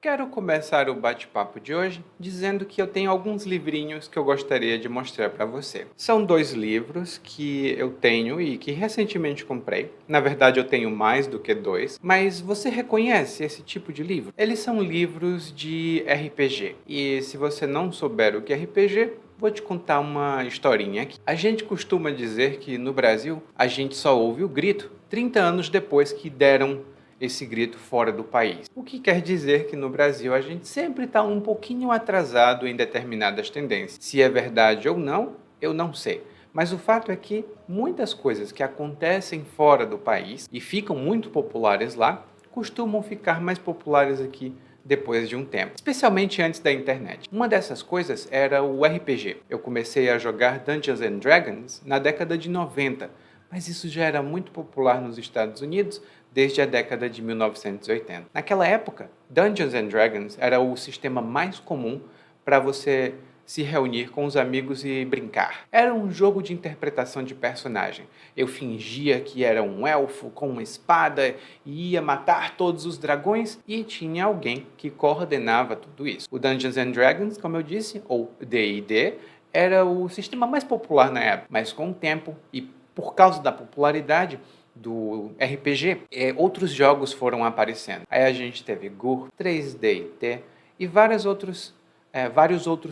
Quero começar o bate-papo de hoje dizendo que eu tenho alguns livrinhos que eu gostaria de mostrar para você. São dois livros que eu tenho e que recentemente comprei. Na verdade, eu tenho mais do que dois, mas você reconhece esse tipo de livro? Eles são livros de RPG. E se você não souber o que é RPG, vou te contar uma historinha aqui. A gente costuma dizer que no Brasil a gente só ouve o grito 30 anos depois que deram esse grito fora do país. O que quer dizer que no Brasil a gente sempre está um pouquinho atrasado em determinadas tendências. Se é verdade ou não, eu não sei. Mas o fato é que muitas coisas que acontecem fora do país e ficam muito populares lá, costumam ficar mais populares aqui depois de um tempo, especialmente antes da internet. Uma dessas coisas era o RPG. Eu comecei a jogar Dungeons and Dragons na década de 90, mas isso já era muito popular nos Estados Unidos desde a década de 1980. Naquela época, Dungeons and Dragons era o sistema mais comum para você se reunir com os amigos e brincar. Era um jogo de interpretação de personagem. Eu fingia que era um elfo com uma espada e ia matar todos os dragões e tinha alguém que coordenava tudo isso. O Dungeons and Dragons, como eu disse, ou D&D, era o sistema mais popular na época, mas com o tempo e por causa da popularidade do RPG, outros jogos foram aparecendo. Aí a gente teve GUR, 3D&T e vários outros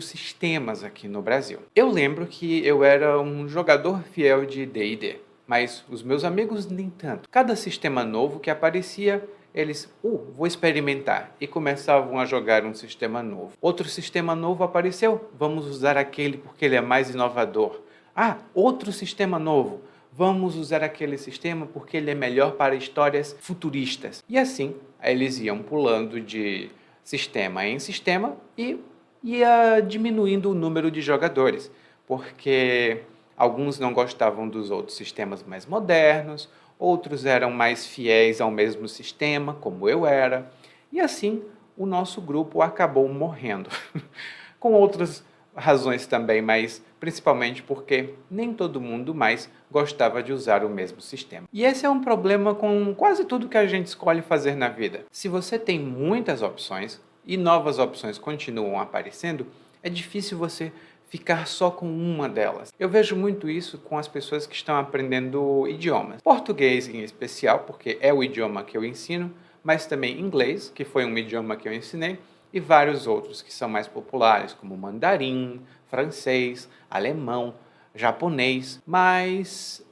sistemas aqui no Brasil. Eu lembro que eu era um jogador fiel de D&D, mas os meus amigos nem tanto. Cada sistema novo que aparecia, eles, vou experimentar, e começavam a jogar um sistema novo. Outro sistema novo apareceu, vamos usar aquele porque ele é mais inovador. Outro sistema novo, vamos usar aquele sistema porque ele é melhor para histórias futuristas. E assim, eles iam pulando de sistema em sistema e ia diminuindo o número de jogadores, porque alguns não gostavam dos outros sistemas mais modernos, outros eram mais fiéis ao mesmo sistema, como eu era, e assim o nosso grupo acabou morrendo. Com outras razões também, mas principalmente porque nem todo mundo mais gostava de usar o mesmo sistema. E esse é um problema com quase tudo que a gente escolhe fazer na vida. Se você tem muitas opções e novas opções continuam aparecendo, é difícil você ficar só com uma delas. Eu vejo muito isso com as pessoas que estão aprendendo idiomas. Português em especial, porque é o idioma que eu ensino, mas também inglês, que foi um idioma que eu ensinei, e vários outros que são mais populares, como mandarim, francês, alemão, japonês. Mas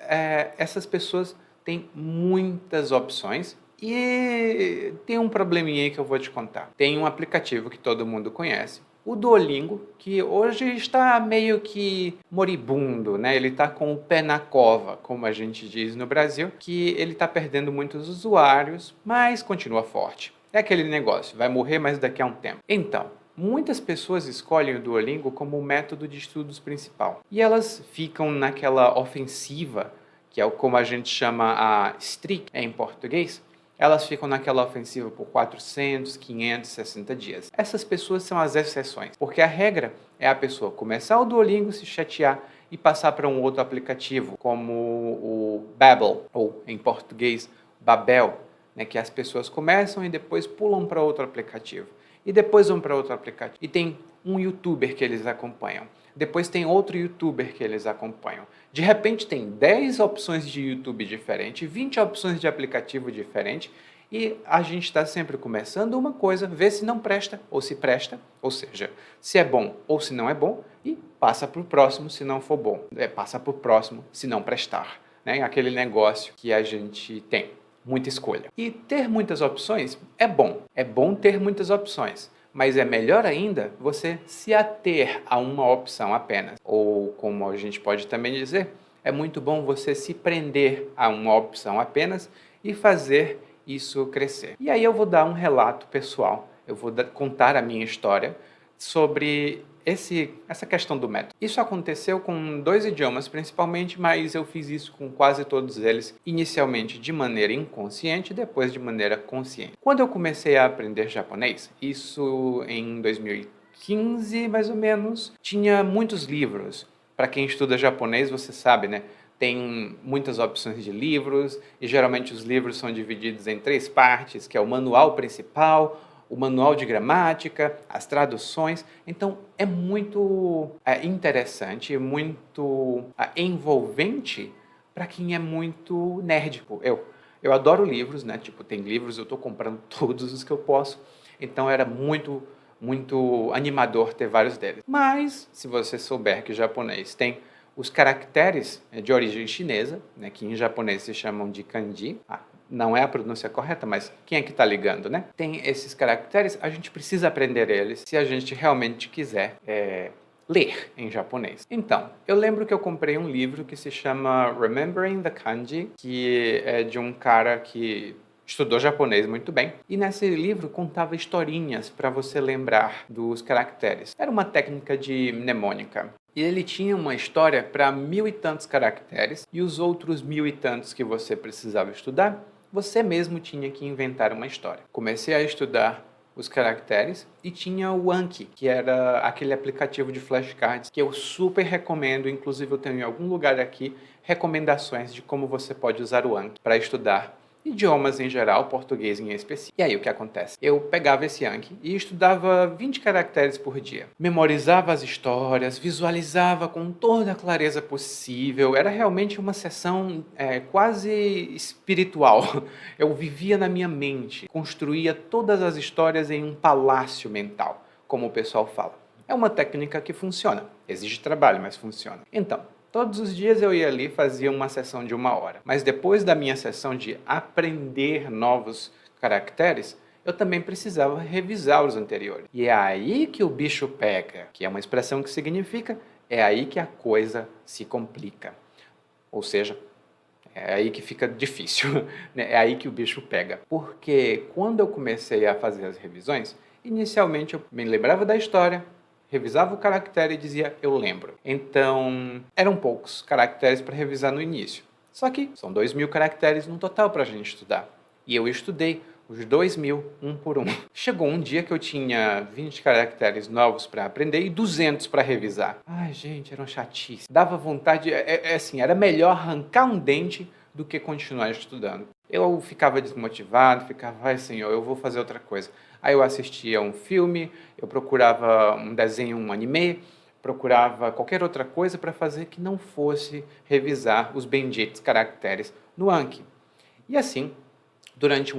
essas pessoas têm muitas opções e tem um probleminha aí que eu vou te contar. Tem um aplicativo que todo mundo conhece, o Duolingo, que hoje está meio que moribundo, né? Ele está com o pé na cova, como a gente diz no Brasil, que ele está perdendo muitos usuários, mas continua forte. É aquele negócio, vai morrer, mas daqui a um tempo. Então, muitas pessoas escolhem o Duolingo como o método de estudos principal. E elas ficam naquela ofensiva, que é como a gente chama a streak em português. Elas ficam naquela ofensiva por 400, 500, 60 dias. Essas pessoas são as exceções, porque a regra é a pessoa começar o Duolingo, se chatear e passar para um outro aplicativo, como o Babbel, ou em português, Babel, né, que as pessoas começam e depois pulam para outro aplicativo. E depois vão para outro aplicativo. E tem um youtuber que eles acompanham. Depois tem outro youtuber que eles acompanham. De repente tem 10 opções de YouTube diferentes, 20 opções de aplicativo diferente, e a gente está sempre começando uma coisa, vê se não presta ou se presta, ou seja, se é bom ou se não é bom, e passa para o próximo se não for bom. Passa para o próximo se não prestar. Né? Aquele negócio que a gente tem. Muita escolha. E ter muitas opções é bom. É bom ter muitas opções. Mas é melhor ainda você se ater a uma opção apenas. Ou, como a gente pode também dizer, é muito bom você se prender a uma opção apenas e fazer isso crescer. E aí eu vou dar um relato pessoal. Eu vou contar a minha história sobre essa questão do método. Isso aconteceu com 2 idiomas principalmente, mas eu fiz isso com quase todos eles, inicialmente de maneira inconsciente, depois de maneira consciente. Quando eu comecei a aprender japonês, isso em 2015 mais ou menos, tinha muitos livros. Para quem estuda japonês, você sabe, né? Tem muitas opções de livros e geralmente os livros são divididos em 3 partes, que é o manual principal, o manual de gramática, as traduções. Então, é muito interessante, muito envolvente para quem é muito nerd. Tipo, eu adoro livros, né? Tipo, tem livros, eu estou comprando todos os que eu posso. Então, era muito, muito animador ter vários deles. Mas, se você souber que o japonês tem os caracteres de origem chinesa, né, que em japonês se chamam de kanji, não é a pronúncia correta, mas quem é que está ligando, né? Tem esses caracteres, a gente precisa aprender eles se a gente realmente quiser ler em japonês. Então, eu lembro que eu comprei um livro que se chama Remembering the Kanji, que é de um cara que estudou japonês muito bem, e nesse livro contava historinhas para você lembrar dos caracteres. Era uma técnica de mnemônica. E ele tinha uma história para 1000 e tantos caracteres, e os outros 1000 e tantos que você precisava estudar, você mesmo tinha que inventar uma história. Comecei a estudar os caracteres e tinha o Anki, que era aquele aplicativo de flashcards que eu super recomendo, inclusive eu tenho em algum lugar aqui recomendações de como você pode usar o Anki para estudar idiomas em geral, português em específico. E aí o que acontece? Eu pegava esse Anki e estudava 20 caracteres por dia. Memorizava as histórias, visualizava com toda a clareza possível. Era realmente uma sessão quase espiritual. Eu vivia na minha mente, construía todas as histórias em um palácio mental, como o pessoal fala. É uma técnica que funciona. Exige trabalho, mas funciona. Então, todos os dias eu ia ali e fazia uma sessão de 1 hora. Mas depois da minha sessão de aprender novos caracteres, eu também precisava revisar os anteriores. E é aí que o bicho pega, que é uma expressão que significa é aí que a coisa se complica. Ou seja, é aí que fica difícil, né? É aí que o bicho pega. Porque quando eu comecei a fazer as revisões, inicialmente eu me lembrava da história, revisava o caractere e dizia, eu lembro. Então, eram poucos caracteres para revisar no início. Só que são 2000 caracteres no total para a gente estudar. E eu estudei os 2000, um por um. Chegou um dia que eu tinha 20 caracteres novos para aprender e 200 para revisar. Ai, gente, era uma chatice. Dava vontade, assim, era melhor arrancar um dente do que continuar estudando. Eu ficava desmotivado, ficava, ai senhor, eu vou fazer outra coisa. Aí eu assistia um filme, eu procurava um desenho, um anime, procurava qualquer outra coisa para fazer que não fosse revisar os benditos caracteres no Anki. E assim, durante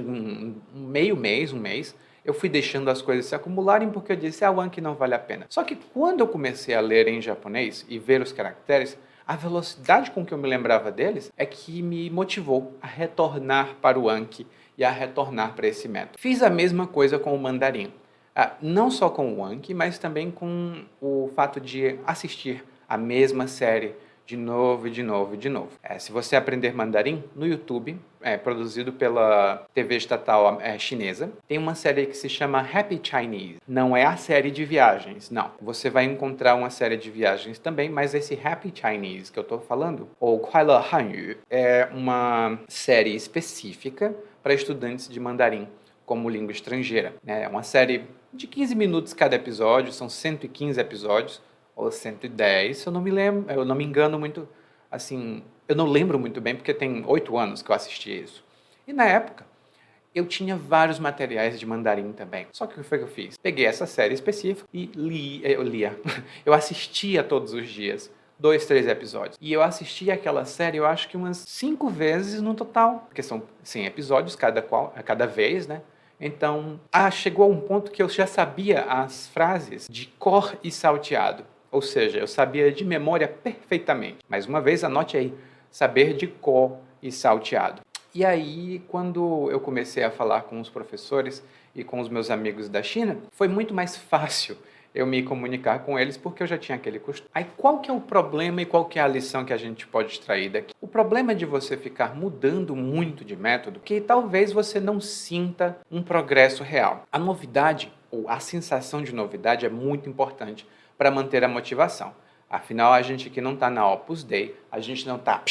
meio mês, um mês, eu fui deixando as coisas se acumularem porque eu disse, o Anki não vale a pena. Só que quando eu comecei a ler em japonês e ver os caracteres, a velocidade com que eu me lembrava deles é que me motivou a retornar para o Anki e a retornar para esse método. Fiz a mesma coisa com o mandarim. Não só com o Anki, mas também com o fato de assistir a mesma série de novo, de novo, de novo. Se você aprender mandarim, no YouTube, produzido pela TV estatal chinesa, tem uma série que se chama Happy Chinese. Não é a série de viagens, não. Você vai encontrar uma série de viagens também, mas esse Happy Chinese que eu estou falando, ou Kuai Hanyu, é uma série específica para estudantes de mandarim como língua estrangeira. É uma série de 15 minutos cada episódio, são 115 episódios, ou 110, se eu não me lembro, eu não me engano muito, assim, eu não lembro muito bem, porque tem 8 anos que eu assisti isso. E na época, eu tinha vários materiais de mandarim também. Só que o que foi que eu fiz? Peguei essa série específica e eu assistia todos os dias, 2, 3 episódios. E eu assistia aquela série, eu acho que umas 5 vezes no total, porque são 100 episódios cada vez, né? Então, chegou a um ponto que eu já sabia as frases de cor e salteado. Ou seja, eu sabia de memória perfeitamente. Mais uma vez, anote aí, saber de cor e salteado. E aí, quando eu comecei a falar com os professores e com os meus amigos da China, foi muito mais fácil eu me comunicar com eles porque eu já tinha aquele costume. Aí qual que é o problema e qual que é a lição que a gente pode extrair daqui? O problema de você ficar mudando muito de método, que talvez você não sinta um progresso real. A novidade, ou a sensação de novidade, é muito importante para manter a motivação. Afinal, a gente aqui não está na Opus Dei, a gente não está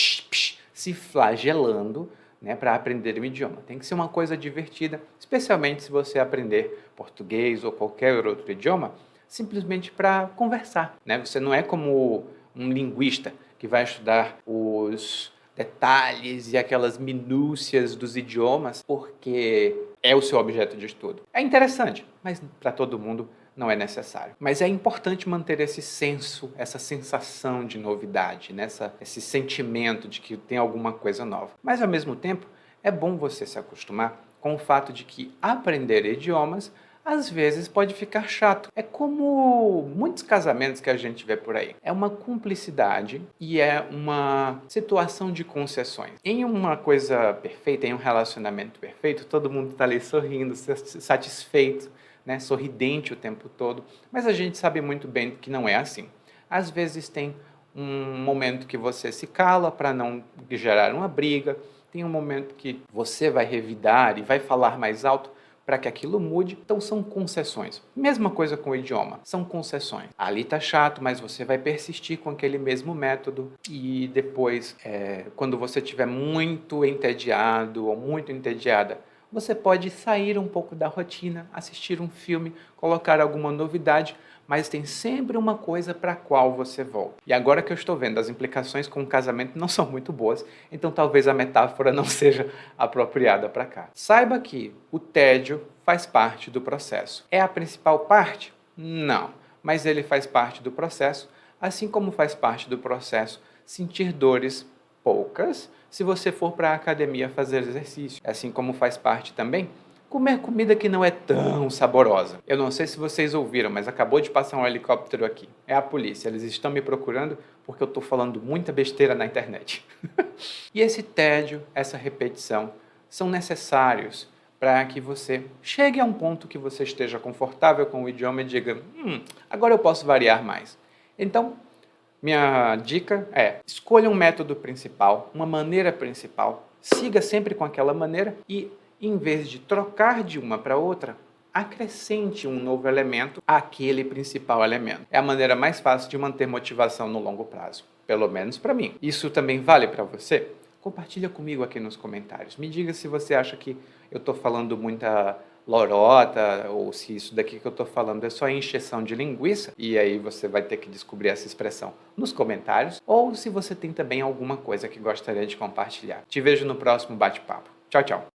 se flagelando, né, para aprender um idioma. Tem que ser uma coisa divertida, especialmente se você aprender português ou qualquer outro idioma, simplesmente para conversar, né? Você não é como um linguista que vai estudar os detalhes e aquelas minúcias dos idiomas porque é o seu objeto de estudo. É interessante, mas para todo mundo não é necessário. Mas é importante manter esse senso, essa sensação de novidade, esse sentimento de que tem alguma coisa nova. Mas, ao mesmo tempo, é bom você se acostumar com o fato de que aprender idiomas às vezes pode ficar chato. É como muitos casamentos que a gente vê por aí. É uma cumplicidade e é uma situação de concessões. Em uma coisa perfeita, em um relacionamento perfeito, todo mundo está ali sorrindo, satisfeito, né, sorridente o tempo todo, mas a gente sabe muito bem que não é assim. Às vezes tem um momento que você se cala para não gerar uma briga, tem um momento que você vai revidar e vai falar mais alto para que aquilo mude, então são concessões. Mesma coisa com o idioma, são concessões. Ali tá chato, mas você vai persistir com aquele mesmo método e depois, quando você estiver muito entediado ou muito entediada, você pode sair um pouco da rotina, assistir um filme, colocar alguma novidade, mas tem sempre uma coisa para a qual você volta. E agora que eu estou vendo, as implicações com o casamento não são muito boas, então talvez a metáfora não seja apropriada para cá. Saiba que o tédio faz parte do processo. É a principal parte? Não, mas ele faz parte do processo, assim como faz parte do processo sentir dores poucas se você for para a academia fazer exercício, assim como faz parte também comer comida que não é tão saborosa. Eu não sei se vocês ouviram, mas acabou de passar um helicóptero aqui. É a polícia, eles estão me procurando porque eu estou falando muita besteira na internet. E esse tédio, essa repetição, são necessários para que você chegue a um ponto que você esteja confortável com o idioma e diga, agora eu posso variar mais. Então, minha dica é, escolha um método principal, uma maneira principal, siga sempre com aquela maneira e, em vez de trocar de uma para outra, acrescente um novo elemento àquele principal elemento. É a maneira mais fácil de manter motivação no longo prazo, pelo menos para mim. Isso também vale para você? Compartilha comigo aqui nos comentários. Me diga se você acha que eu estou falando muita lorota ou se isso daqui que eu estou falando é só encheção de linguiça e aí você vai ter que descobrir essa expressão nos comentários ou se você tem também alguma coisa que gostaria de compartilhar. Te vejo no próximo bate-papo. Tchau, tchau!